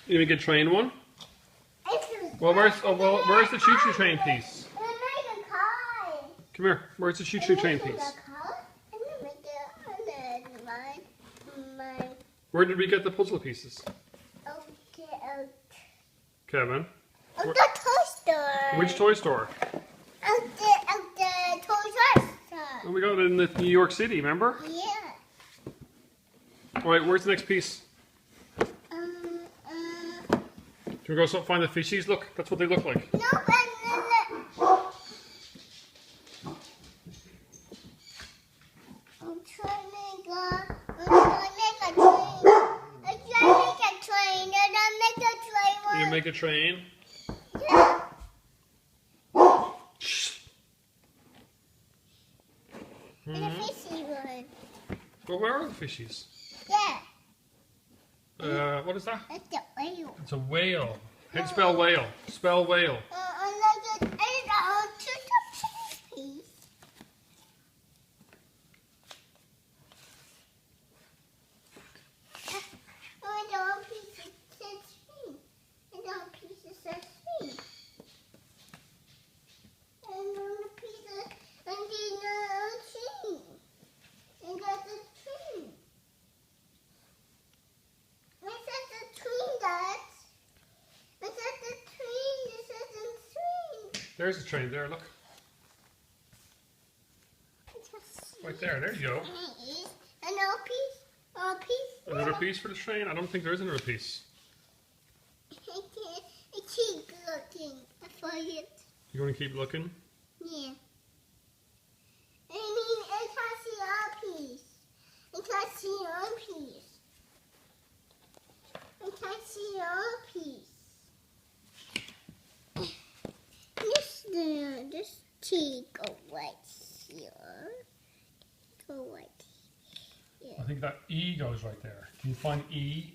You make a train one? Well, where's the choo-choo train piece? Come here. Where's the choo-choo train piece? Where did we get the puzzle pieces? Kevin? The toy store. Which toy store? The toy store. Oh, we got it in New York City, remember? Yeah. Alright, where's the next piece? Can we go find the fishies? Look, that's what they look like. No, I'm trying to make a train. I'm trying to make a train. And I make a train. You make a train? Yeah. And a fishy one. Well, where are the fishies? Yeah. What is that? It's a whale. It's a whale. How do you spell whale? Spell whale. There's a train there, look. Right there, there you go. Another piece? Another piece for the train? I don't think there is another piece. I keep looking for it. You want to keep looking? Yeah. I mean, I can't see our piece. I can't see our piece. I can't see our piece. This T go right here. Go right here. I think that E goes right there. Can you find E?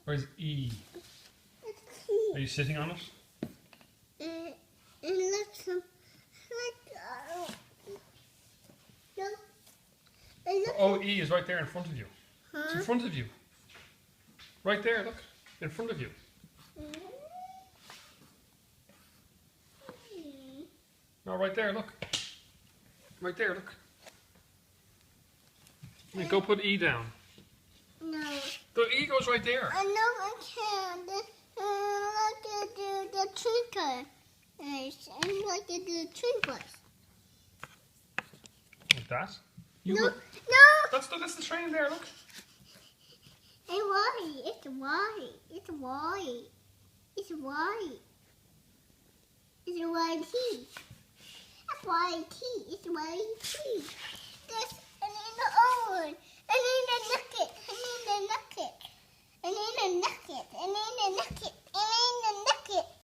Where's E? Are you sitting on it? It looks like no. Oh, E is right there in front of you. Huh? It's in front of you. Right there, look. In front of you. No, right there, look. Right there, look. Hey, go put E down. No. The E goes right there. I know I can't. The twinkle. I like to do twinkles. Like that? No. That's the train there, look. It's white. It's white. It's white. It's white. It's a white tea. It's white tea. It's white